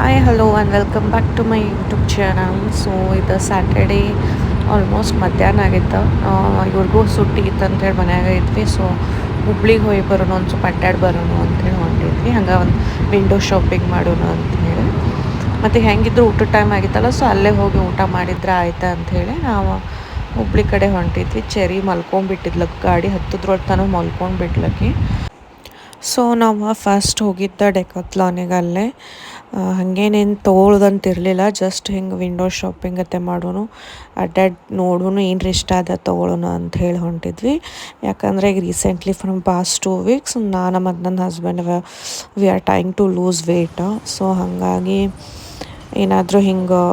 Hi, hello, and welcome back to my YouTube channel. So, ಇದು Saturday almost ಮಧ್ಯಾಹ್ನ ಆಗಿತ್ತು. ಇವ್ರಿಗೂ ಸುಟ್ಟಿ ಇತ್ತಂತೇಳಿ ಮನ್ಯಾಗ ಇದ್ವಿ. ಸೊ ಹುಬ್ಳಿಗೆ ಹೋಗಿ ಬರೋಣ, ಒಂದು ಸ್ವಲ್ಪ ಅಡ್ಡಾಡಿ ಬರೋಣ ಅಂತೇಳಿ ಹೊಂಟಿದ್ವಿ. ಹಂಗೆ ಒಂದು ವಿಂಡೋ ಶಾಪಿಂಗ್ ಮಾಡೋಣ ಅಂಥೇಳಿ. ಮತ್ತು ಹೆಂಗಿದ್ರು ಊಟದ ಟೈಮ್ ಆಗಿತ್ತಲ್ಲ, ಸೊ ಅಲ್ಲೇ ಹೋಗಿ ಊಟ ಮಾಡಿದ್ರೆ ಆಯ್ತಾ ಅಂಥೇಳಿ ನಾವು ಹುಬ್ಳಿ ಕಡೆ ಹೊಂಟಿದ್ವಿ. ಚೆರಿ ಮಲ್ಕೊಂಡ್ಬಿಟ್ಟಿದ್ಲು, ಗಾಡಿ ಹತ್ತದ್ರೊಳಗೆ ತನಕ ಮಲ್ಕೊಂಡ್ಬಿಟ್ಲಕ್ಕಿ. ಸೊ ನಾವು ಫಸ್ಟ್ ಹೋಗಿದ್ದ ಡೆಕಾತ್ಲಾನಿಗೆ ಅಲ್ಲೇ ಹಾಗೇನೇನು ತೊಗೊಳೋದಂತಿರಲಿಲ್ಲ. ಜಸ್ಟ್ ಹಿಂಗೆ ವಿಂಡೋ ಶಾಪಿಂಗ್ ಅತ್ತೆ ಮಾಡೋನು, ಅಡ್ಡಾಡಿ ನೋಡೋನು ಏನರ ಇಷ್ಟ ಆದ ತೊಗೊಳೋಣ ಅಂತ ಹೇಳಿ ಹೊಂಟಿದ್ವಿ. ಯಾಕಂದರೆ ಈಗ ರೀಸೆಂಟ್ಲಿ ಫ್ರಮ್ ಪಾಸ್ಟ್ 2 ವೀಕ್ಸ್ ನಾನು ಮತ್ತು ನನ್ನ husband we are trying to lose weight. So ಹಾಗಾಗಿ ಏನಾದರೂ ಹಿಂಗೆ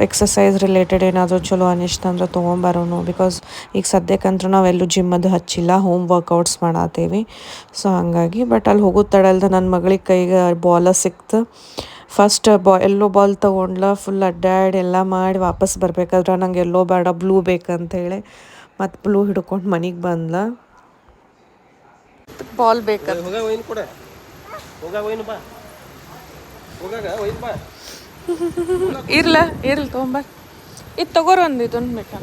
ಎಕ್ಸಸೈಸ್ ರಿಲೇಟೆಡ್ ಏನಾದರೂ ಚಲೋ ಅನ್ನಿಸ್ತಂದ್ರೆ ತೊಗೊಂಬರೋನು. ಬಿಕಾಸ್ ಈಗ ಸದ್ಯಕ್ಕಂತೂ ನಾವೆಲ್ಲೂ ಜಿಮ್ ಅದು ಹಚ್ಚಿಲ್ಲ, ಹೋಮ್ ವರ್ಕೌಟ್ಸ್ ಮಾಡತ್ತೀವಿ. ಸೊ ಹಾಗಾಗಿ ಬಟ್ ಅಲ್ಲಿ ಹೋಗೋದು ತಡಲ್ದ ನನ್ನ ಮಗಳಿಗೆ ಕೈಗೆ ಬಾಲ ಸಿಕ್ತು. ಫಸ್ಟ್ ಎಲ್ಲೋ ಬಾಲ್ ತೊಗೊಂಡ್ಲ, ಫುಲ್ ಅಡ್ಡಾಡಿ ಎಲ್ಲ ಮಾಡಿ ವಾಪಸ್ ಬರ್ಬೇಕಾದ್ರೆ ನಂಗೆ ಎಲ್ಲೋ ಬೇಡ ಬ್ಲೂ ಬೇಕಂತೇಳಿ ಮತ್ತು ಬ್ಲೂ ಹಿಡ್ಕೊಂಡು ಮನೆಗೆ ಬಂದ್ಲ. ಬಾಲ್ ಬೇಕಂತ ಇರ್ಲಿ ತೊಗೊಂಬ. ಇದು ತಗೋರು ಒಂದು ಇದೊಂದು ಮಿಟ್ಟ.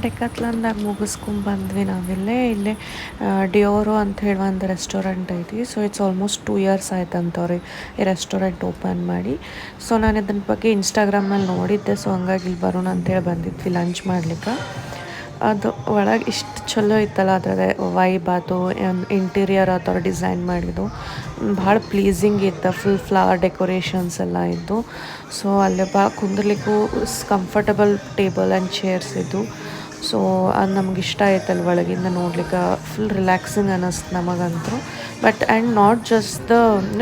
ಡೆಕಾತ್ಲಾನ್ದಾಗ ಮುಗಿಸ್ಕೊಂಡ್ಬಂದ್ವಿ ನಾವಿಲ್ಲೇ. ಡಿಯೋರೋ ಅಂತ ಹೇಳಿ ಒಂದು ರೆಸ್ಟೋರೆಂಟ್ ಐತಿ. ಸೊ ಇಟ್ಸ್ ಆಲ್ಮೋಸ್ಟ್ 2 ಇಯರ್ಸ್ ಆಯ್ತಂತವ್ರಿ ಈ ರೆಸ್ಟೋರೆಂಟ್ ಓಪನ್ ಮಾಡಿ. ಸೊ ನಾನು ಇದನ್ನ ಬಗ್ಗೆ ಇನ್ಸ್ಟಾಗ್ರಾಮಲ್ಲಿ ನೋಡಿದ್ದೆ. ಸೊ ಹಂಗಾಗಿ ಇಲ್ಲಿ ಬರೋಣ ಅಂತೇಳಿ ಬಂದಿದ್ವಿ ಲಂಚ್ ಮಾಡ್ಲಿಕ್ಕೆ. ಅದು ಒಳಗೆ ಇಷ್ಟು ಚಲೋ ಇತ್ತಲ್ಲ, ಅದರ ವೈಬ್ ಅದು ಇಂಟೀರಿಯರ್ ಆ ಥರ ಡಿಸೈನ್ ಮಾಡಿದ್ದು ಭಾಳ ಪ್ಲೀಸಿಂಗ್ ಇತ್ತು. ಫುಲ್ ಫ್ಲವರ್ ಡೆಕೋರೇಷನ್ಸ್ ಎಲ್ಲ ಇದ್ದು. ಸೊ ಅಲ್ಲೇ ಭಾಳ ಕುಂದರ್ಲಿಕ್ಕೂ ಕಂಫರ್ಟಬಲ್ ಟೇಬಲ್ ಆ್ಯಂಡ್ ಚೇರ್ಸ್ ಇದ್ದು. ಸೊ ಅದು ನಮ್ಗೆ ಇಷ್ಟ ಆಯ್ತಲ್ಲ, ಒಳಗಿಂದ ನೋಡ್ಲಿಕ್ಕೆ ಫುಲ್ ರಿಲ್ಯಾಕ್ಸಿಂಗ್ ಅನ್ನಿಸ್ತು ನಮಗಂತೂ. But and not just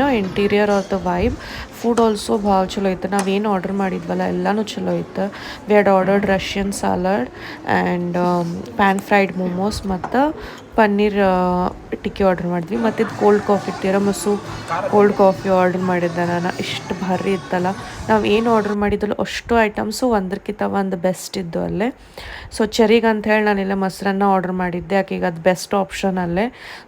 the interior of the vibe, food also ಭಾಳ ಚಲೋ ಇತ್ತು. ನಾವೇನು ಆರ್ಡರ್ ಮಾಡಿದ್ವಲ್ಲ ಎಲ್ಲನೂ ಚಲೋ ಇತ್ತು. We had ordered Russian salad and pan fried momos ಮತ್ತು ಪನ್ನೀರ್ ಟಿಕ್ಕಿ ಆರ್ಡ್ರ್ ಮಾಡಿದ್ವಿ. ಮತ್ತು ಇದು cold coffee, tiramisu cold coffee order ಮಾಡಿದ್ದೆ ನಾನು. ಇಷ್ಟು ಭಾರಿ ಇತ್ತಲ್ಲ, ನಾವು ಏನು ಆರ್ಡ್ರ್ ಮಾಡಿದ್ವಲ್ಲ ಅಷ್ಟು ಐಟಮ್ಸು ಒಂದಕ್ಕಿಂತ ಒಂದು ಬೆಸ್ಟ್ ಇದ್ದು ಅಲ್ಲೇ. ಸೊ ಚೆರಿಗೆ ಅಂಥೇಳಿ ನಾನೆಲ್ಲ ಮೊಸರನ್ನ ಆರ್ಡ್ರ್ ಮಾಡಿದ್ದೆ, ಆಕೆಗೆ ಅದು ಬೆಸ್ಟ್ ಆಪ್ಷನ್ ಅಲ್ಲೇ.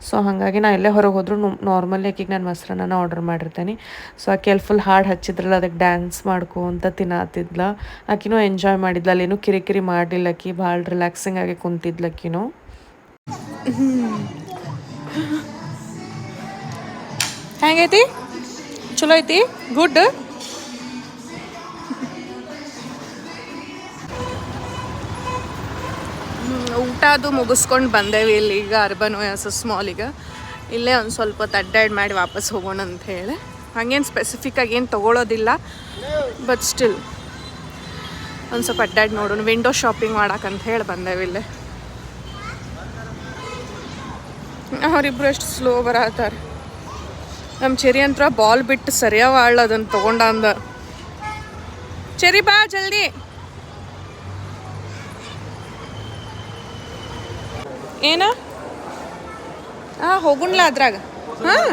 ಸೊ ಹಾಗಾಗಿ ನಾನು ಎಲ್ಲೇ ಹೊರಗೆ ಹೋದರೂ ನಾರ್ಮಲಿ ಆಕೆಗೆ ನಾನು ಮೊಸರನ್ನ ಆರ್ಡ್ರ್ ಮಾಡಿರ್ತೇನೆ. ಸೊ ಆಕೆ ಅಲ್ಲಿ ಫುಲ್ ಹಾಡು ಹಚ್ಚಿದ್ರಲ್ಲ, ಅದಕ್ಕೆ ಡ್ಯಾನ್ಸ್ ಮಾಡ್ಕೊಂತ ತಿನ್ನತ್ತಿದ್ಲ. ಆಕಿನೂ ಎಂಜಾಯ್ ಮಾಡಿದ್ಲ, ಅಲ್ಲೇನೂ ಕಿರಿಕಿರಿ ಮಾಡಲಿಲ್ಲ. ಆಕಿ ಭಾಳ ರಿಲ್ಯಾಕ್ಸಿಂಗ್ ಆಗಿ ಕುಂತಿದ್ಲ ಆಕಿನೂ. ಹೆಂಗೈತಿ? ಚಲೋ ಐತಿ? ಗುಡ್. ಊಟ ಅದು ಮುಗಿಸ್ಕೊಂಡು ಬಂದೇವಿ ಇಲ್ಲಿ ಈಗ ಅರ್ಬನ್ ಒಯಾಸಿಸ್ ಮಾಲಿಗೆ. ಇಲ್ಲೇ ಒಂದು ಸ್ವಲ್ಪ ಹೊತ್ತು ಅಡ್ಡಾಡಿ ಮಾಡಿ ವಾಪಸ್ ಹೋಗೋಣ ಅಂತ ಹೇಳಿ. ಹಾಗೇನು ಸ್ಪೆಸಿಫಿಕ್ಕಾಗಿ ಏನು ತೊಗೊಳೋದಿಲ್ಲ, ಬಟ್ ಸ್ಟಿಲ್ ಒಂದು ಸ್ವಲ್ಪ ಅಡ್ಡಾಡಿ ನೋಡೋಣ, ವಿಂಡೋ ಶಾಪಿಂಗ್ ಮಾಡಕ್ಕಂತ ಹೇಳಿ ಬಂದೇವಿ ಇಲ್ಲೇ. ಅವರಿಬ್ರು ಎಷ್ಟು ಸ್ಲೋ ಬರತ್ತಾರೆ. ನಮ್ಮ ಚೆರಿ ಅಂತ ಬಾಲ್ ಬಿಟ್ಟು ಸರಿಯಾಗಿ ಆಳ ಅದನ್ನು ತೊಗೊಂಡಂದ. ಚೆರಿ ಬಾ ಜಲ್ದಿ. ಏನ ಹೋಗುಣ್ಲ ಅದ್ರಾಗ. ಹಾಂ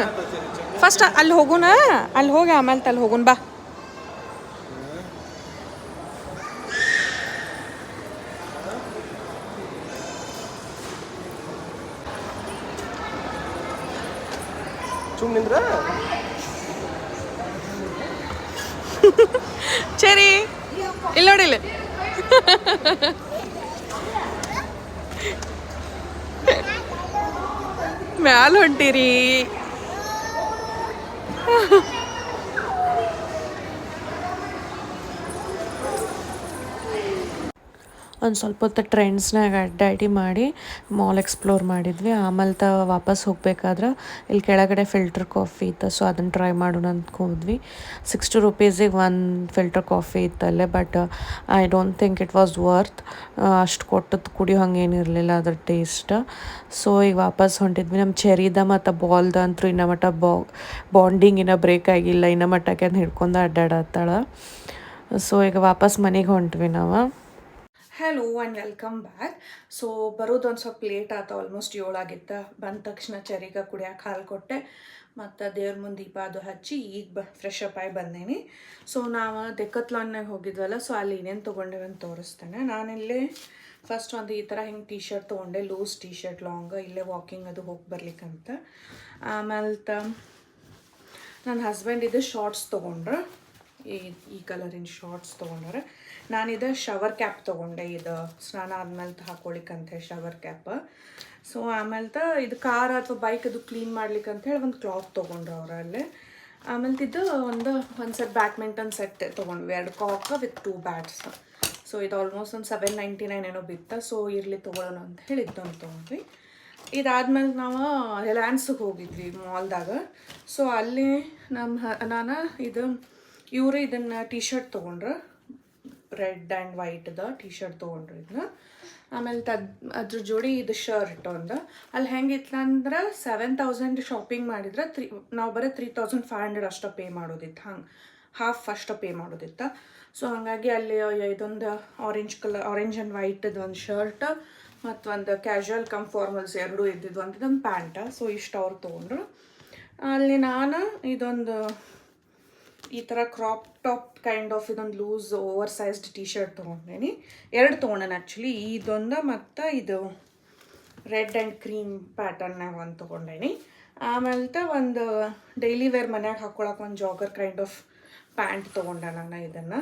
ಫಸ್ಟ್ ಅಲ್ಲಿ ಹೋಗುಣ, ಅಲ್ಲಿ ಹೋಗಿ ಆಮೇಲೆ ತಲ್ಲಿ ಹೋಗುಣ ಬಾ. ಚೆರಿ ಇಲ್ಲಿ ನೋಡಿಲ್ಲ, ಮ್ಯಾಲ ಹೊಂಟಿರಿ. ಒಂದು ಸ್ವಲ್ಪ ಹೊತ್ತು ಟ್ರೆಂಡ್ಸ್ನಾಗ ಅಡ್ಡಾಡಿ ಮಾಡಿ ಮಾಲ್ ಎಕ್ಸ್ಪ್ಲೋರ್ ಮಾಡಿದ್ವಿ. ಆಮೇಲೆ ವಾಪಸ್ ಹೋಗ್ಬೇಕಾದ್ರೆ ಇಲ್ಲಿ ಕೆಳಗಡೆ ಫಿಲ್ಟರ್ ಕಾಫಿ ಇತ್ತು, ಸೊ ಅದನ್ನು ಟ್ರೈ ಮಾಡೋಣ ಅಂತ ಹೋದ್ವಿ. 60 ರುಪೀಸಿಗೆ ಒಂದು ಫಿಲ್ಟರ್ ಕಾಫಿ ಇತ್ತಲ್ಲೇ, but I don't think it was worth. ಅಷ್ಟು ಕೊಟ್ಟದ್ದು ಕುಡಿಯೋ ಹಂಗೇನಿರಲಿಲ್ಲ ಅದ್ರ ಟೇಸ್ಟ್. ಸೊ ಈಗ ವಾಪಸ್ ಹೊಂಟಿದ್ವಿ. ನಮ್ಮ ಚೆರಿದ ಮತ್ತು ಬಾಲ್ದ ಅಂತೂ ಇನ್ನ ಮಟ್ಟ ಬಾಂಡಿಂಗ್ ಇನ್ನೂ ಬ್ರೇಕ್ ಆಗಿಲ್ಲ, ಇನ್ನ ಮಟ್ಟಕ್ಕೆ ಅಂತ ಹಿಡ್ಕೊಂಡು ಅಡ್ಡಾಡತ್ತಾಳ. ಸೊ ಈಗ ವಾಪಸ್ ಮನೆಗೆ ಹೊಂಟ್ವಿ ನಾವು. Hello and welcome back. So ಬರೋದೊಂದು ಸ್ವಲ್ಪ ಲೇಟ್ ಆಯ್ತು, ಆಲ್ಮೋಸ್ಟ್ 7 ಆಗಿತ್ತು. ಬಂದ ತಕ್ಷಣ ಚರಿಗೆ ಕುಡಿಯೋಕೆ ಹಾಲು ಕೊಟ್ಟೆ ಮತ್ತು ದೇವ್ರ ಮುಂದೆ ದೀಪ ಅದು ಹಚ್ಚಿ ಈಗ ಫ್ರೆಶ್ ಅಪ್ ಆಗಿ ಬಂದೇನಿ. ಸೊ ನಾವು ಡೆಕತ್ಲಾನ್ನಾಗ ಹೋಗಿದ್ವಲ್ಲ, ಸೊ ಅಲ್ಲಿ ಏನೇನು ತೊಗೊಂಡೇವೆ ಅಂತ ತೋರಿಸ್ತೇನೆ. ನಾನಿಲ್ಲೇ ಫಸ್ಟ್ ಒಂದು ಈ ಥರ ಹಿಂಗೆ ಟೀ ಶರ್ಟ್ ತೊಗೊಂಡೆ, ಲೂಸ್ ಟೀ ಶರ್ಟ್ ಲಾಂಗ್, ಇಲ್ಲೇ ವಾಕಿಂಗ್ ಅದು ಹೋಗಿ ಬರ್ಲಿಕ್ಕಂತ. ಆಮೇಲೆ ನನ್ನ ಹಸ್ಬೆಂಡ್ ಇದು ಶಾರ್ಟ್ಸ್ ತೊಗೊಂಡ್ರೆ, ಈ ಕಲರಿನ ಶಾರ್ಟ್ಸ್ ತೊಗೊಂಡ್ರೆ. ನಾನಿದು ಶವರ್ ಕ್ಯಾಪ್ ತೊಗೊಂಡೆ, ಇದು ಸ್ನಾನ ಆದ್ಮೇಲೆ ಹಾಕ್ಕೊಳಿಕ್ಕಂತೇಳಿ ಶವರ್ ಕ್ಯಾಪ್. ಸೊ ಆಮೇಲೆ ಇದು ಕಾರ್ ಅಥವಾ ಬೈಕ್ ಅದು ಕ್ಲೀನ್ ಮಾಡ್ಲಿಕ್ಕಂತೇಳಿ ಒಂದು ಕ್ಲಾತ್ ತೊಗೊಂಡ್ರು ಅವರಲ್ಲೇ. ಆಮೇಲೆ ಇದು ಒಂದು ಸೆಟ್ ಬ್ಯಾಡ್ಮಿಂಟನ್ ಸೆಟ್ ತೊಗೊಂಡ್ವಿ, 2 ಕಾಕ್ ವಿತ್ 2 ಬ್ಯಾಟ್ಸ್. ಸೊ ಇದು ಆಲ್ಮೋಸ್ಟ್ ಒಂದು 799 ಏನೋ ಬಿತ್ತು. ಸೊ ಇರಲಿ ತೊಗೊಳ್ಳೋಣ ಅಂತ ಹೇಳಿ ಇದೊಂದು ತೊಗೊಂಡ್ವಿ. ಇದಾದ್ಮೇಲೆ ನಾವು ರಿಲಯನ್ಸಿಗೆ ಹೋಗಿದ್ವಿ ಮಾಲ್ದಾಗ. ಸೊ ಅಲ್ಲಿ ನಾನು ಇವರು ಇದನ್ನು ಟೀ ಶರ್ಟ್ ತೊಗೊಂಡ್ರೆ, ರೆಡ್ ಆ್ಯಂಡ್ ವೈಟ್ದ ಟೀ ಶರ್ಟ್ ತೊಗೊಂಡ್ರು ಇದನ್ನ. ಆಮೇಲೆ ಅದ್ರ ಜೋಡಿ ಇದು ಶರ್ಟ್ ಒಂದು. ಅಲ್ಲಿ ಹೆಂಗಿತ್ತು ಅಂದ್ರೆ 7000 ಶಾಪಿಂಗ್ ಮಾಡಿದ್ರೆ ನಾವು ಬರೀ 3500 ಅಷ್ಟು ಪೇ ಮಾಡೋದಿತ್ತು, ಹಂಗೆ ಹಾಫ್ ಅಷ್ಟು ಪೇ ಮಾಡೋದಿತ್ತು. ಸೊ ಹಾಗಾಗಿ ಅಲ್ಲಿ ಇದೊಂದು ಆರೆಂಜ್ ಆ್ಯಂಡ್ ವೈಟದು ಒಂದು ಶರ್ಟ್ ಮತ್ತು ಒಂದು ಕ್ಯಾಶುವಲ್ ಫಾರ್ಮಲ್ಸ್ ಎರಡೂ ಇದ್ದಿದ್ದು, ಒಂದೊಂದು ಪ್ಯಾಂಟ. ಸೊ ಇಷ್ಟು ಅವ್ರು ತೊಗೊಂಡ್ರು. ಅಲ್ಲಿ ನಾನು ಇದೊಂದು ಈ ಥರ ಕ್ರಾಪ್ ಟಾಪ್ ಕೈಂಡ್ ಆಫ್ ಇದೊಂದು loose oversized T shirt ತೊಗೊಂಡೇನಿ. 2 ತೊಗೊಂಡೇನೆ ಆ್ಯಕ್ಚುಲಿ, ಇದೊಂದು ಮತ್ತು ಇದು ರೆಡ್ ಆ್ಯಂಡ್ ಕ್ರೀಮ್ ಪ್ಯಾಟರ್ನಾಗ ಒಂದು ತೊಗೊಂಡೇನಿ. ಆಮೇಲೆ ಒಂದು ಡೈಲಿ ವೇರ್ ಮನ್ಯಾಗ ಹಾಕ್ಕೊಳಕ್ಕೆ ಒಂದು ಜಾಗರ್ ಕೈಂಡ್ ಆಫ್ ಪ್ಯಾಂಟ್ ತೊಗೊಂಡೆ ನಾನು ಇದನ್ನು.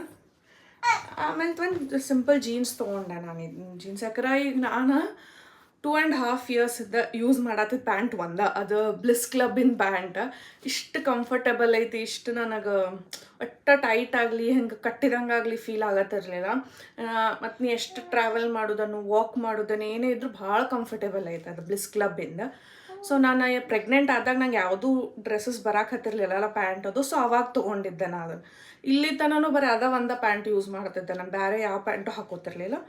ಆಮೇಲೆ ಒಂದು ಸಿಂಪಲ್ ಜೀನ್ಸ್ ತೊಗೊಂಡೆ ನಾನು. ಜೀನ್ಸ್ ಯಾಕಂದ್ರೆ ಈಗ ನಾನು 2.5 years ಯೂಸ್ ಮಾಡತ್ತಿದ್ದ ಪ್ಯಾಂಟ್ ಅದು ಬ್ಲಿಸ್ ಕ್ಲಬ್ಬಿನ ಪ್ಯಾಂಟ್. ಇಷ್ಟು ಕಂಫರ್ಟೇಬಲ್ ಐತಿ, ಇಷ್ಟು ನನಗೆ ಒಟ್ಟು ಟೈಟ್ ಆಗಲಿ ಹಿಂಗೆ ಕಟ್ಟಿದಂಗಾಗಲಿ ಫೀಲ್ ಆಗತ್ತಿರಲಿಲ್ಲ. ಮತ್ತು ನೀ ಎಷ್ಟು ಟ್ರಾವೆಲ್ ಮಾಡೋದನ್ನು ವಾಕ್ ಮಾಡೋದನ್ನು ಏನೇ ಇದ್ರೂ ಭಾಳ ಕಂಫರ್ಟೇಬಲ್ ಐತೆ ಅದು ಬ್ಲಿಸ್ ಕ್ಲಬ್ಬಿಂದ. ಸೊ ನಾನು ಪ್ರೆಗ್ನೆಂಟ್ ಆದಾಗ ನಂಗೆ ಯಾವುದೂ ಡ್ರೆಸ್ಸಸ್ ಬರಾಕತ್ತಿರ್ಲಿಲ್ಲ ಪ್ಯಾಂಟ್ ಅದು. ಸೊ ಅವಾಗ ತೊಗೊಂಡಿದ್ದೆ ನಾನು. ಇಲ್ಲಿ ತನೂ ಬರೀ ಒಂದು ಪ್ಯಾಂಟ್ ಯೂಸ್ ಮಾಡ್ತಿದ್ದೆ ನಾನು, ಬೇರೆ ಯಾವ ಪ್ಯಾಂಟು ಹಾಕೋತಿರ್ಲಿಲ್ಲ.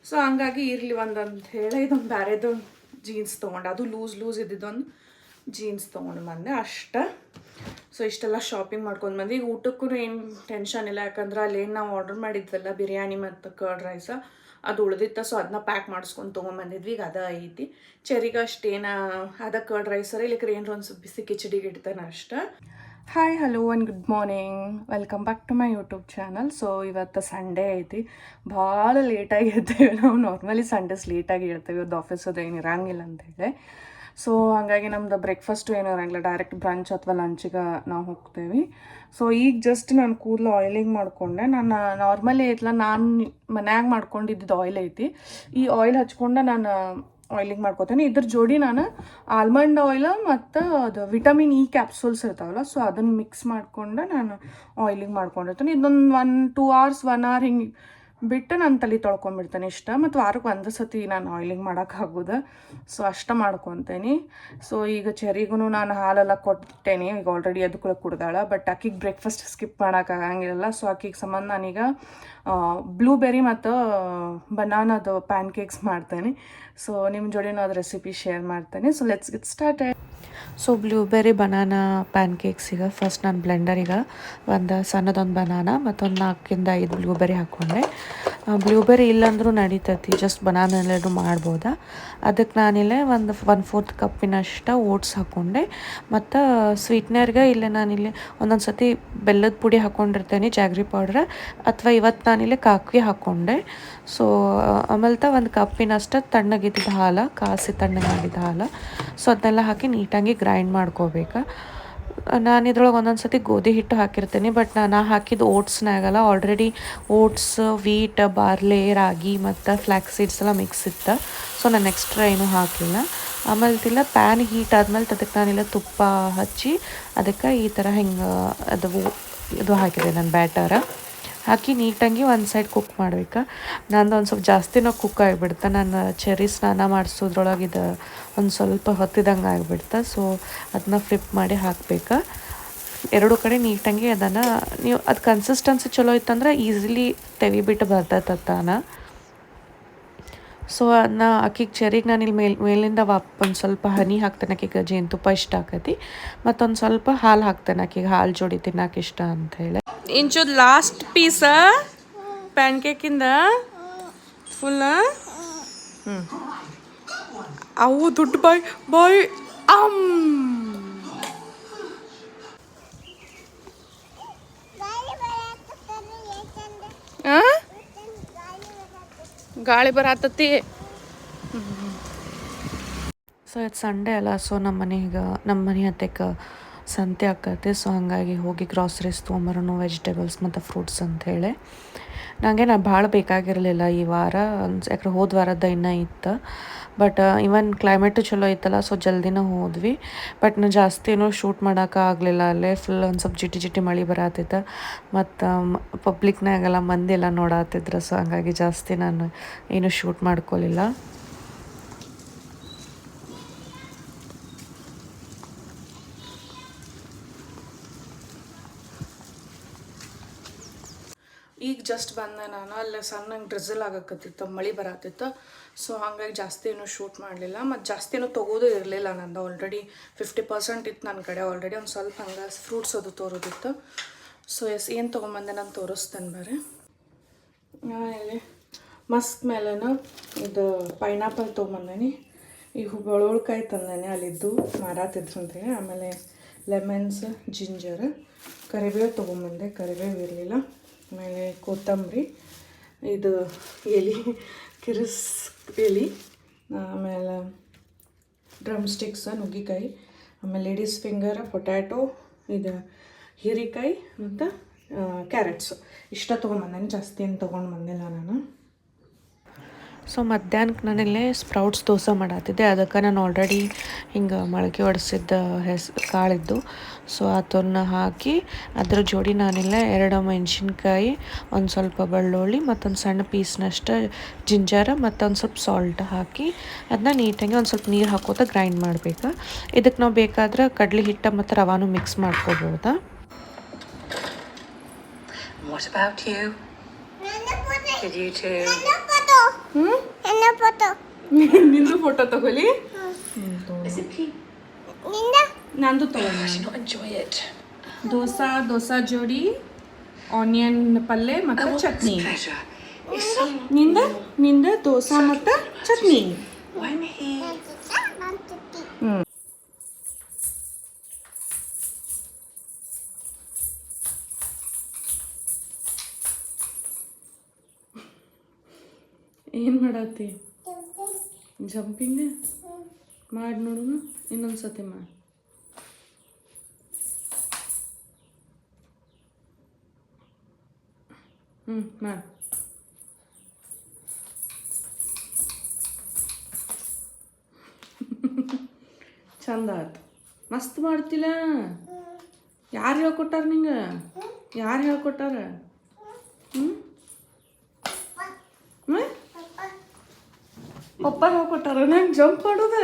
ಸೊ ಹಂಗಾಗಿ ಇರಲಿ ಒಂದಂತ ಹೇಳಿ ಇದೊಂದು ಬೇರೆದು ಜೀನ್ಸ್ ತೊಗೊಂಡೆ, ಅದು ಲೂಸ್ ಇದ್ದಿದ್ದೊಂದು ಜೀನ್ಸ್ ತೊಗೊಂಡು ಬಂದೆ ಅಷ್ಟೇ. ಸೊ ಇಷ್ಟೆಲ್ಲ ಶಾಪಿಂಗ್ ಮಾಡ್ಕೊಂಡು ಬಂದು ಈಗ ಊಟಕ್ಕೂ ಏನು ಟೆನ್ಷನ್ ಇಲ್ಲ, ಯಾಕಂದ್ರೆ ಅಲ್ಲೇನು ನಾವು ಆರ್ಡರ್ ಮಾಡಿದ್ವಲ್ಲ ಬಿರಿಯಾನಿ ಮತ್ತು ಕರ್ಡ್ ರೈಸ ಅದು ಉಳಿದಿತ್ತು. ಸೊ ಅದನ್ನ ಪ್ಯಾಕ್ ಮಾಡಿಸ್ಕೊಂಡು ತೊಗೊಂಬಂದಿದ್ವಿ. ಈಗ ಅದ ಐತಿ. ಚೆರಿಗೆ ಅಷ್ಟೇನು ಅದ ಕರ್ಡ್ ರೈಸರ ಇಲ್ಲಕ್ರೆ ಏನರ ಒಂದು ಬಿಸಿ ಕಿಚಡಿಗೆ ಇಡ್ತಾನೆ ಅಷ್ಟೇ. Hi hello and good morning, welcome back to my YouTube channel. So ಇವತ್ತು ಸಂಡೇ ಐತಿ, ಭಾಳ ಲೇಟಾಗಿ ಇರ್ತೇವೆ ನಾವು. ನಾರ್ಮಲಿ ಸಂಡೇಸ್ ಲೇಟಾಗಿ ಇರ್ತೇವೆ, ಇವತ್ತು ಆಫೀಸ್ ಅದು ಏನು ಇರೋಂಗಿಲ್ಲ ಅಂತೇಳಿ. ಸೊ ಹಾಗಾಗಿ ನಮ್ದು ಬ್ರೇಕ್ಫಾಸ್ಟು ಏನೂ ಇರೋಂಗಿಲ್ಲ, ಡೈರೆಕ್ಟ್ ಬ್ರಂಚ್ ಅಥವಾ ಲಂಚಿಗೆ ನಾವು ಹೋಗ್ತೇವೆ. ಸೊ ಈಗ ಜಸ್ಟ್ ನಾನು ಕೂದಲು ಆಯಿಲಿಂಗ್ ಮಾಡಿಕೊಂಡೆ. ನಾನು ನಾರ್ಮಲಿ ಐತಲ್ಲ, ನಾನು ಮನ್ಯಾಗ ಮಾಡ್ಕೊಂಡಿದ್ದು ಆಯಿಲ್ ಐತಿ, ಈ ಆಯಿಲ್ ಹಚ್ಕೊಂಡು ನಾನು ಆಯಿಲಿಂಗ್ ಮಾಡ್ಕೋತೇನೆ. ಇದ್ರ ಜೋಡಿ ನಾನು ಆಲ್ಮಂಡ್ ಆಯಿಲ್ ಮತ್ತು ಅದು ವಿಟಮಿನ್ ಇ ಕ್ಯಾಪ್ಸೂಲ್ಸ್ ಇರ್ತಾವಲ್ಲ, ಸೊ ಅದನ್ನು ಮಿಕ್ಸ್ ಮಾಡ್ಕೊಂಡು ನಾನು ಆಯಿಲಿಂಗ್ ಮಾಡ್ಕೊಂಡಿರ್ತೇನೆ. ಇದೊಂದು 2 hours 1 hour ಹಿಂಗೆ ಬಿಟ್ಟು ನಾನು ತಲೆ ತೊಳ್ಕೊಂಬಿಡ್ತೇನೆ ಇಷ್ಟ. ಮತ್ತು ವಾರಕ್ಕೆ ಒಂದು ಸತಿ ನಾನು ಆಯಿಲಿಂಗ್ ಮಾಡೋಕ್ಕಾಗೋದು, ಸೊ ಅಷ್ಟ ಮಾಡ್ಕೊತೇನೆ. ಸೊ ಈಗ ಚೆರಿಗೂ ನಾನು ಹಾಲೆಲ್ಲ ಕೊಟ್ಟೇನೆ, ಈಗ ಆಲ್ರೆಡಿ ಅದು ಕೂಡ ಕುಡ್ದಾಳ. ಬಟ್ ಆಕಿಗೆ ಬ್ರೇಕ್ಫಾಸ್ಟ್ ಸ್ಕಿಪ್ ಮಾಡೋಕ್ಕಾಗಂಗಿಲ್ಲ. ಸೊ ಆಕಿಗೆ ಸಂಬಂಧ ನಾನೀಗ ಬ್ಲೂಬೆರಿ ಮತ್ತು ಬನಾನದು ಪ್ಯಾನ್ ಕೇಕ್ಸ್ ಮಾಡ್ತೇನೆ. ಸೊ ನಿಮ್ಮ ಜೋಡಿನೂ ಅದು ರೆಸಿಪಿ ಶೇರ್ ಮಾಡ್ತೇನೆ. So let's get started. So blueberry banana pan ಕೇಕ್ಸಿಗೆ ಫಸ್ಟ್ ನಾನು ಬ್ಲೆಂಡರಿಗೆ ಒಂದು ಸಣ್ಣದೊಂದು ಬನಾನ ಮತ್ತೊಂದು 4-5 ಬ್ಲೂಬೆರಿ ಹಾಕ್ಕೊಂಡೆ. ಬ್ಲೂಬೆರಿ ಇಲ್ಲಾಂದ್ರೂ ನಡೀತೈತಿ, ಜಸ್ಟ್ ಬನಾನ ಎಲ್ಲರೂ ಮಾಡ್ಬೋದಾ. ಅದಕ್ಕೆ ನಾನಿಲ್ಲೇ ಒಂದು 1/4 ಕಪ್ಪಿನಷ್ಟು ಓಟ್ಸ್ ಹಾಕ್ಕೊಂಡೆ. ಮತ್ತು ಸ್ವೀಟ್ನರ್ಗೆ ಇಲ್ಲೇ ನಾನಿಲ್ಲಿ ಒಂದೊಂದು ಸತಿ ಬೆಲ್ಲದ ಪುಡಿ ಹಾಕ್ಕೊಂಡಿರ್ತೇನೆ, ಜಾಗ್ರಿ ಪೌಡ್ರ್, ಅಥವಾ ಇವತ್ತು ನಾನಿಲ್ಲಿ ಕಾಕಿ ಹಾಕ್ಕೊಂಡೆ. ಸೊ ಆಮೇಲೆ ಒಂದು ಕಪ್ಪಿನಷ್ಟು ತಣ್ಣಗಿದ್ದ ಹಾಲು, ಕಾಸಿ ತಣ್ಣಗಾಗಿದ್ದ ಹಾಲು. ಸೊ ಅದನ್ನೆಲ್ಲ ಹಾಕಿ ನೀಟಾಗಿ ಗ್ರೈಂಡ್ ಮಾಡ್ಕೋಬೇಕು. ನಾನು ಇದ್ರೊಳಗೆ ಒಂದೊಂದು ಸತಿ ಗೋಧಿ ಹಿಟ್ಟು ಹಾಕಿರ್ತೀನಿ, ಬಟ್ ನಾನು ಹಾಕಿದ್ದು ಓಟ್ಸ್ನಾಗಲ್ಲ. ಆಲ್ರೆಡಿ ಓಟ್ಸ್, ವೀಟ್, ಬಾರ್ಲೆ, ರಾಗಿ ಮತ್ತು ಫ್ಲ್ಯಾಕ್ಸ್ ಸೀಡ್ಸ್ ಎಲ್ಲ ಮಿಕ್ಸ್ ಇತ್ತು. ಸೊ ನಾನು ಎಕ್ಸ್ಟ್ರಾ ಏನೂ ಹಾಕಿಲ್ಲ. ಆಮೇಲೆ ಪ್ಯಾನ್ ಹೀಟ್ ಆದ್ಮೇಲೆ ಅದಕ್ಕೆ ನಾನಿಲ್ಲ ತುಪ್ಪ ಹಚ್ಚಿ ಅದಕ್ಕೆ ಈ ಥರ ಹಿಂಗೆ ಇದು ಹಾಕಿದೆ ನಾನು ಬ್ಯಾಟರ ಹಾಕಿ ನೀಟಾಗಿ ಒಂದು ಸೈಡ್ ಕುಕ್ ಮಾಡ್ಬೇಕು. ನಂದು ಒಂದು ಸ್ವಲ್ಪ ಜಾಸ್ತಿನೂ ಕುಕ್ ಆಗಿಬಿಡ್ತೆ. ನಾನು ಚೆರಿ ಸ್ನಾನ ಮಾಡಿಸೋದ್ರೊಳಗೆ ಇದು ಒಂದು ಸ್ವಲ್ಪ ಹೊತ್ತಿದಂಗೆ ಆಗಿಬಿಡ್ತೆ. ಸೊ ಅದನ್ನ ಫ್ಲಿಪ್ ಮಾಡಿ ಹಾಕಬೇಕು. ಎರಡು ಕಡೆ ನೀಟಾಗಿ ಅದನ್ನು ನೀವು ಅದು ಕನ್ಸಿಸ್ಟೆನ್ಸಿ ಚಲೋ ಇತ್ತಂದ್ರೆ ಈಸಿಲಿ ತೆವಿಬಿಟ್ಟು ಬರ್ತೈತೆ ತಾನ. ಸೊ ಅದನ್ನ ಅಕ್ಕಿಗೆ ಚೆರಿಗೆ ನಾನು ಇಲ್ಲಿ ಮೇಲಿಂದ ಒಂದು ಸ್ವಲ್ಪ ಹನಿ ಹಾಕ್ತೇನೆ. ಆಕಿಗೆ ಜೇನುತುಪ್ಪ ಇಷ್ಟ ಆಕೈತಿ. ಮತ್ತೊಂದು ಸ್ವಲ್ಪ ಹಾಲು ಹಾಕ್ತೇನೆ. ಆಕಿಗೆ ಹಾಲು ಜೋಡಿ ತಿನ್ನಕ್ಕೆ ಇಷ್ಟ ಅಂಥೇಳಿ. ಇಂಚುದು ಲಾಸ್ಟ್ ಪೀಸ ಪ್ಯಾನ್ ಕೇಕಿಂದ ಫುಲ್ಲ ಅವು ದುಡ್ಡು ಬಾಯ್ ಗಾಳಿ ಬರತ್ತತಿ. ಸೊ ಇದು ಸಂಡೇ ಅಲ್ಲ, ಸೊ ನಮ್ಮ ಮನೆ ಹತ್ತಕ್ಕೆ ಸಂತೆ ಆಕೈತಿ. ಸೊ ಹಾಗಾಗಿ ಹೋಗಿ ಗ್ರಾಸರೀಸ್ ತೊಗೊಂಬರೋನು, ವೆಜಿಟೇಬಲ್ಸ್ ಮತ್ತು ಫ್ರೂಟ್ಸ್ ಅಂಥೇಳಿ. ನನಗೆ ಭಾಳ ಬೇಕಾಗಿರಲಿಲ್ಲ ಈ ವಾರ, ಯಾಕಂದ್ರೆ ಹೋದ ವಾರದ ಇನ್ನೂ ಇತ್ತು. ಬಟ್ ಇವನ್ ಕ್ಲೈಮೇಟು ಚಲೋ ಇತ್ತಲ್ಲ, ಸೊ ಜಲ್ದಿನ ಹೋದ್ವಿ. ಬಟ್ ನಾನು ಜಾಸ್ತಿ ಶೂಟ್ ಮಾಡೋಕೆ ಆಗಲಿಲ್ಲ. ಅಲ್ಲೇ ಫುಲ್ ಒಂದು ಸ್ವಲ್ಪ ಜಿಟಿ ಮಳೆ ಬರತ್ತಿತ್ತು. ಮತ್ತು ಪಬ್ಲಿಕ್ನಾಗೆಲ್ಲ ಮಂದಿ ಎಲ್ಲ ನೋಡತ್ತಿದ್ರು. ಸೊ ಹಂಗಾಗಿ ಜಾಸ್ತಿ ನಾನು ಏನು ಶೂಟ್ ಮಾಡ್ಕೊಲಿಲ್ಲ. ಈಗ ಜಸ್ಟ್ ಬಂದೆ ನಾನು. ಅಲ್ಲೇ ಸಣ್ಣಂಗೆ ಡ್ರಿಝಲ್ ಆಗಕತ್ತಿತ್ತು, ಮಳೆ ಬರತ್ತಿತ್ತು. ಸೊ ಹಾಗಾಗಿ ಜಾಸ್ತಿ ಏನೂ ಶೂಟ್ ಮಾಡಲಿಲ್ಲ. ಮತ್ತು ಜಾಸ್ತಿನೂ ತೊಗೋದು ಇರಲಿಲ್ಲ. ನಂದು ಆಲ್ರೆಡಿ 50% ಇತ್ತು ನನ್ನ ಕಡೆ. ಆಲ್ರೆಡಿ ಒಂದು ಸ್ವಲ್ಪ ಹಂಗೆ ಫ್ರೂಟ್ಸ್ ಅದು ತೋರೋದಿತ್ತು. ಸೊ ಏನು ತೊಗೊಂಬಂದೆ ನಾನು ತೋರಿಸ್ತೇನೆ ಬರ್ರಿ. ಇಲ್ಲಿ ಮಸ್ಕ್ ಮೇಲೆನ ಇದು ಪೈನಾಪಲ್ ತೊಗೊಂಬಂದೇನಿ. ಈಗ ಬೆಳ್ಳುಳ್ಳಿಕಾಯಿ ತಂದೇನೆ, ಅಲ್ಲಿದ್ದು ಮಾರಾತಿದ್ರು ಅಂತೇಳಿ. ಆಮೇಲೆ ಲೆಮನ್ಸ್, ಜಿಂಜರ್, ಕರಿಬೇವು ತೊಗೊಂಬಂದೆ. ಕರಿಬೇವು ಇರಲಿಲ್ಲ. ಆಮೇಲೆ ಕೊತ್ತಂಬರಿ, ಇದು ಎಲೆ ಕಿರಿಸ್ ಎಲೆ, ಆಮೇಲೆ ಡ್ರಮ್ ಸ್ಟಿಕ್ಸ್, ನುಗ್ಗಿಕಾಯಿ, ಆಮೇಲೆ ಲೇಡೀಸ್ ಫಿಂಗರ್, ಪೊಟ್ಯಾಟೊ, ಇದು ಹೀರೆಕಾಯಿ ಮತ್ತು ಕ್ಯಾರೆಟ್ಸು ಇಷ್ಟ ತೊಗೊಂಬಂದೇನೆ. ಜಾಸ್ತಿ ಏನು ತೊಗೊಂಡು ಬಂದಿಲ್ಲ ನಾನು. ಸೊ ಮಧ್ಯಾಹ್ನಕ್ಕೆ ನಾನಿಲ್ಲೇ ಸ್ಪ್ರೌಟ್ಸ್ ದೋಸೆ ಮಾಡತ್ತಿದ್ದೆ. ಅದಕ್ಕೆ ನಾನು ಆಲ್ರೆಡಿ ಹಿಂಗೆ ಮೊಳಕೆ ಒಡಿಸಿದ್ದ ಕಾಳಿದ್ದು. ಸೊ ಅದನ್ನ ಹಾಕಿ ಅದ್ರ ಜೋಡಿ ನಾನಿಲ್ಲೇ 2 ಮೆಣಸಿನ್ಕಾಯಿ, ಒಂದು ಸ್ವಲ್ಪ ಬೆಳ್ಳುಳ್ಳಿ, ಮತ್ತೊಂದು ಸಣ್ಣ ಪೀಸ್ನಷ್ಟು ಜಿಂಜರ್, ಮತ್ತೊಂದು ಸ್ವಲ್ಪ ಸಾಲ್ಟ್ ಹಾಕಿ ಅದನ್ನ ನೀಟಾಗಿ ಒಂದು ಸ್ವಲ್ಪ ನೀರು ಹಾಕೋತ ಗ್ರೈಂಡ್ ಮಾಡಬೇಕು. ಇದಕ್ಕೆ ನಾವು ಬೇಕಾದ್ರೆ ಕಡ್ಲೆ ಹಿಟ್ಟು ಮತ್ತು ರವಾನು ಮಿಕ್ಸ್ ಮಾಡ್ಕೋಬೋದಾ. What about you? Did you too? ನಿಂದು ಫೋಟೋ ತಗೊಳ್ಳಿ. Is it pink? ನಂದು I ತಗೊಳ್ಳಿ. should not enjoy it. Dosa ಜೋಡಿ, ಆನಿಯನ್ ಪಲ್ಯ ಮತ್ತು ಚಟ್ನಿ. Pleasure. It's so ನಿಂದ ದೋಸಾ ಮತ್ತು ಚಟ್ನಿ. when he ಏನು ಮಾಡತ್ತಿ? ಜಂಪಿಂಗ್ ಮಾಡಿ ನೋಡು. ಇನ್ನೊಂದು ಸತಿ ಮಾಡಿ. ಮಾಡಿ. ಚಂದ ಆಯ್ತು. ಮಸ್ತ್ ಮಾಡ್ತಿಲ್ಲ. ಯಾರು ಹೇಳ್ಕೊಟ್ಟಾರ ನಿಂಗೆ? ಯಾರು ಹೇಳ್ಕೊಟ್ಟಾರ? ಪಪ್ಪ ಹೇಳ್ಕೊಟ್ಟಾರ ನಂಗೆ ಜಂಪ್ ಮಾಡೋದ.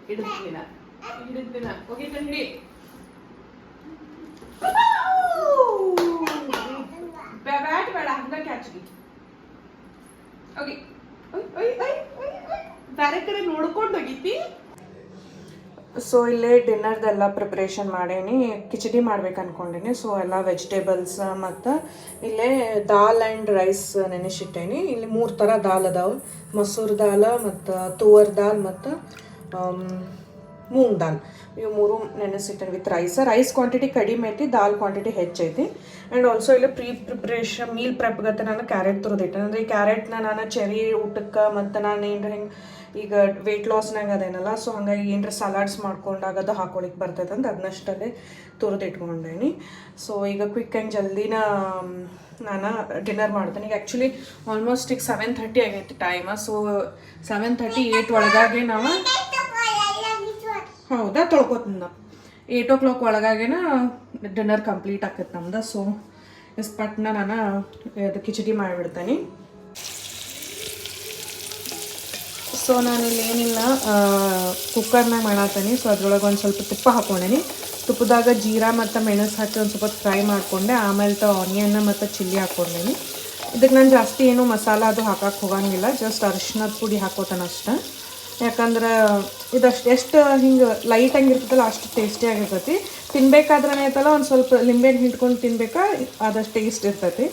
ಹಿಡಿದಿನ ಹೋಗಿದ್ದ ಹಿಡಿ. ಬ್ಯಾಟ್ ಬೇಡ, ಹಂಗ ಕ್ಯಾಚ್ಗಿ. ಓಕೆ, ಬೇರೆ ಕಡೆ ನೋಡ್ಕೊಂಡು ಹೋಗಿದ್ದಿ. ಸೊ ಇಲ್ಲೇ ಡಿನ್ನರ್ದೆಲ್ಲ ಪ್ರಿಪ್ರೇಷನ್ ಮಾಡೇನಿ. ಕಿಚಡಿ ಮಾಡ್ಬೇಕು ಅನ್ಕೊಂಡೀನಿ. ಸೊ ಎಲ್ಲ ವೆಜಿಟೇಬಲ್ಸ್ ಮತ್ತು ಇಲ್ಲೇ ದಾಲ್ ಆ್ಯಂಡ್ ರೈಸ್ ನೆನೆಸಿಟ್ಟೇನಿ. ಇಲ್ಲಿ 3 ಥರ ದಾಲ್ ಅದಾವೆ. ಮಸೂರ್ ದಾಲ್ ಮತ್ತು ತುವರ್ ದಾಲ್ ಮತ್ತು ಮೂಂಗ್ ದಾಲ್. ಇವು 3 ನೆನೆಸಿಟ್ಟೇನೆ ವಿತ್ ರೈಸ್ ಕ್ವಾಂಟಿಟಿ ಕಡಿಮೆ ಐತಿ, ದಾಲ್ ಕ್ವಾಂಟಿಟಿ ಹೆಚ್ಚೈತಿ. ಆ್ಯಂಡ್ ಆಲ್ಸೋ ಇಲ್ಲಿ ಪ್ರಿಪ್ರೇಷನ್ ಮೀಲ್ ಪ್ರೆಪ್ಗತ್ತೆ ನಾನು ಕ್ಯಾರೆಟ್ ತುರಿದಿಟ್ಟೆ. ಅಂದರೆ ಈ ಕ್ಯಾರೆಟ್ನ ನಾನು ಚೆರಿ ಊಟಕ್ಕೆ ಮತ್ತು ನಾನು ಏನರ ಹಿಂಗೆ ಈಗ ವೆಯ್ಟ್ ಲಾಸ್ನಾಗ ಅದೇನಲ್ಲ, ಸೊ ಹಾಗಾಗಿ ಏನರ ಸಲಾಡ್ಸ್ ಮಾಡ್ಕೊಂಡಾಗ ಅದು ಹಾಕೊಳಿಕ್ಕೆ ಬರ್ತೈತೆ ಅಂತ ಅದನ್ನಷ್ಟಲ್ಲೇ ತುರಿದಿಟ್ಕೊಂಡೇನಿ. ಸೊ ಈಗ ಕ್ವಿಕ್ ಆ್ಯಂಡ್ ಜಲ್ದಿನ ನಾನು ಡಿನ್ನರ್ ಮಾಡ್ತೇನೆ. ಈಗ ಆ್ಯಕ್ಚುಲಿ ಆಲ್ಮೋಸ್ಟ್ ಈಗ 7:30 ಆಗೈತಿ ಟೈಮ. ಸೊ 7:30 8 ಒಳಗಾಗಿ ನಾವು ಹೌದಾ ತೊಳ್ಕೊತೀನಿ. 8 ಒಳಗಾಗೇನ ಡಿನ್ನರ್ ಕಂಪ್ಲೀಟ್ ಆಕೈತೆ ನಮ್ದು. ಸೊ ಪಟ್ನ ನಾನು ಇದು ಕಿಚಡಿ ಮಾಡಿಬಿಡ್ತೀನಿ. ಸೊ ನಾನಿಲ್ಲಿ ಏನಿಲ್ಲ ಕುಕ್ಕರ್ನಾಗ ಮಾಡತ್ತೀನಿ. ಸೊ ಅದ್ರೊಳಗೆ ಒಂದು ಸ್ವಲ್ಪ ತುಪ್ಪ ಹಾಕ್ಕೊಂಡೇನಿ. ತುಪ್ಪದಾಗ ಜೀರಾ ಮತ್ತು ಮೆಣಸು ಹಾಕಿ ಒಂದು ಸ್ವಲ್ಪ ಫ್ರೈ ಮಾಡಿಕೊಂಡೆ. ಆಮೇಲೆ ಆನಿಯನ್ನ ಮತ್ತು ಚಿಲ್ಲಿ ಹಾಕ್ಕೊಂಡೇನಿ. ಇದಕ್ಕೆ ನಾನು ಜಾಸ್ತಿ ಏನು ಮಸಾಲ ಅದು ಹಾಕಕ್ಕೆ ಹೋಗಂಗಿಲ್ಲ, ಜಸ್ಟ್ ಅರಿಶಿನದ ಪುಡಿ ಹಾಕೋತಾನೆ ಅಷ್ಟೆ. ಯಾಕಂದ್ರೆ ಇದಷ್ಟು ಎಷ್ಟು ಹಿಂಗೆ ಲೈಟ್ ಹಂಗಿರ್ತದಲ್ಲ ಅಷ್ಟು ಟೇಸ್ಟಿಯಾಗಿರ್ತೈತಿ. ತಿನ್ಬೇಕಾದ್ರೆ ಐತಲ್ಲ ಒಂದು ಸ್ವಲ್ಪ ಲಿಂಬೆಹಣ್ಣು ಹಿಂಡ್ಕೊಂಡು ತಿನ್ಬೇಕಾ ಅದಷ್ಟು ಟೇಸ್ಟ್ ಇರ್ತೈತಿ.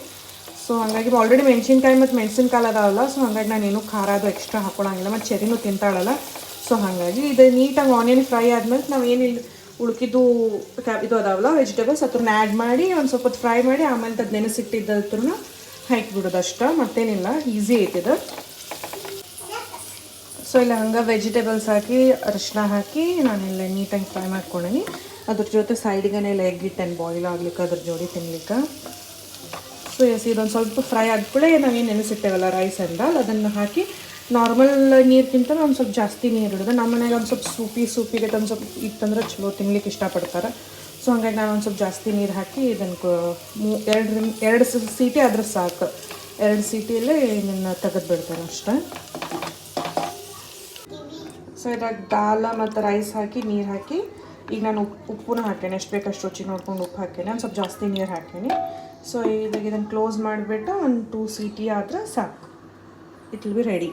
ಸೊ ಹಾಗಾಗಿ ಆಲ್ರೆಡಿ ಮೆಣಸಿನ್ಕಾಯಿ ಮತ್ತು ಮೆಣಸಿನ್ಕಾಯಿ ಅದಾವಲ್ಲ, ಸೊ ಹಾಗಾಗಿ ನಾನೇನು ಖಾರ ಅದು ಎಕ್ಸ್ಟ್ರಾ ಹಾಕ್ಕೊಳಂಗಿಲ್ಲ. ಮತ್ತು ಚೆರಿನೂ ತಿಂತಾಳಲ್ಲ, ಸೊ ಹಾಗಾಗಿ ಇದು ನೀಟಾಗಿ ಆನಿಯನ್ ಫ್ರೈ ಆದ್ಮೇಲೆ ನಾವು ಏನಿಲ್ಲ ಉಳ್ಕಿದ್ದು ಇದು ಅದಾವಲ್ಲ ವೆಜಿಟೇಬಲ್ಸ್ ಅದ್ರನ್ನ ಆ್ಯಡ್ ಮಾಡಿ ಒಂದು ಸ್ವಲ್ಪ ಫ್ರೈ ಮಾಡಿ ಆಮೇಲೆ ಅದು ನೆನೆಸಿಟ್ಟಿದ್ದತ್ರನ್ನ ಹಾಕಿಬಿಡೋದು ಅಷ್ಟೇ, ಮತ್ತೇನಿಲ್ಲ. ಈಸಿ ಐತಿದು. ಸೊ ಇಲ್ಲ ಹಂಗೆ ವೆಜಿಟೇಬಲ್ಸ್ ಹಾಕಿ ಅರಿಶಿನ ಹಾಕಿ ನಾನೆಲ್ಲ ನೀಟಾಗಿ ಫ್ರೈ ಮಾಡ್ಕೊಂಡೀನಿ. ಅದ್ರ ಜೊತೆ ಸೈಡಿಗೆ ಎಗ್ ಇಟ್ಟೇನೆ ಬಾಯ್ಲ್ ಆಗ್ಲಿಕ್ಕೆ, ಅದ್ರ ಜೋಡಿ ತಿನ್ಲಿಕ್ಕೆ. ಸೊ ಎಸ್ ಇದೊಂದು ಸ್ವಲ್ಪ ಫ್ರೈ ಆದ್ಕೂಳೆ ನಾವೇನು ನೆನೆಸಿಟ್ಟೇವಲ್ಲ ರೈಸ್ ಅಂದ ಅದನ್ನು ಹಾಕಿ ನಾರ್ಮಲ್ ನೀರ್ಗಿಂತ ಒಂದು ಸ್ವಲ್ಪ ಜಾಸ್ತಿ ನೀರು ಇಡೋದು. ನಮ್ಮ ಮನೆಗೆ ಒಂದು ಸ್ವಲ್ಪ ಸೂಪಿಗೆ ಒಂದು ಸ್ವಲ್ಪ ಇತ್ತಂದ್ರೆ ಚಲೋ ತಿನ್ಲಿಕ್ಕೆ ಇಷ್ಟಪಡ್ತಾರೆ. ಸೊ ಹಂಗಾಗಿ ನಾನು ಒಂದು ಸ್ವಲ್ಪ ಜಾಸ್ತಿ ನೀರು ಹಾಕಿ ಇದನ್ನು ಎರಡು ಸೀಟಿ ಆದ್ರೆ ಸಾಕು. 2 ಸೀಟಿಯಲ್ಲೇ ಇದನ್ನು ತೆಗೆದುಬಿಡ್ತೇನೆ ಅಷ್ಟೇ. ಸೊ ಇದಾಗ ದಾಲ್ ಮತ್ತು ರೈಸ್ ಹಾಕಿ ನೀರು ಹಾಕಿ ಈಗ ನಾನು ಉಪ್ಪನ್ನ ಹಾಕೇನೆ, ಎಷ್ಟು ಬೇಕಷ್ಟು ರುಚಿ ನೋಡ್ಕೊಂಡು ಉಪ್ಪು ಹಾಕೇನೆ. ಒಂದು ಸ್ವಲ್ಪ ಜಾಸ್ತಿ ನೀರು ಹಾಕೀನಿ. ಸೊ ಇದಾಗ ಇದನ್ನು ಕ್ಲೋಸ್ ಮಾಡಿಬಿಟ್ಟು ಒಂದು 2 ಸೀಟಿ ಆದರೆ ಸಾಕು, it will be ready.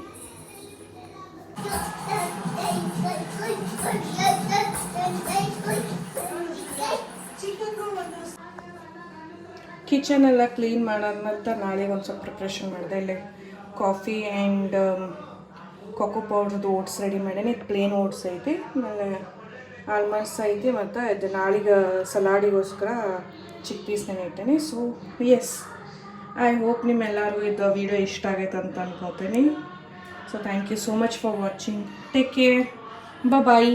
Kitchen ಎಲ್ಲ ಕ್ಲೀನ್ ಮಾಡಾದ್ಮೇಲೆ ನಾಳೆ ಒಂದು ಸ್ವಲ್ಪ ಪ್ರಿಪ್ರೇಷನ್ ಮಾಡಿದೆ. ಇಲ್ಲಿ ಕಾಫಿ ಆ್ಯಂಡ್ ಕೊಕೊ ಪೌಡ್ರದ್ದು ಓಟ್ಸ್ ರೆಡಿ ಮಾಡೀನಿ. ಇದು ಪ್ಲೇನ್ ಓಟ್ಸ್ ಐತಿ, ಆಮೇಲೆ ಆಲ್ಮಂಡ್ಸ್ ಐತಿ, ಮತ್ತು ಇದು ನಾಳೆಗೆ ಸಲಾಡಿಗೋಸ್ಕರ ಚಿಕ್ ಪೀಸ್ನ ಇಟ್ಟೇನೆ. ಸೊ ಎಸ್, ಐ ಹೋಪ್ ನಿಮ್ಮೆಲ್ಲರಿಗೂ ಇದು ವಿಡಿಯೋ ಇಷ್ಟ ಆಗೈತೆ ಅಂತ ಅನ್ಕೋತೀನಿ. So thank you so much for watching. Take care, bye.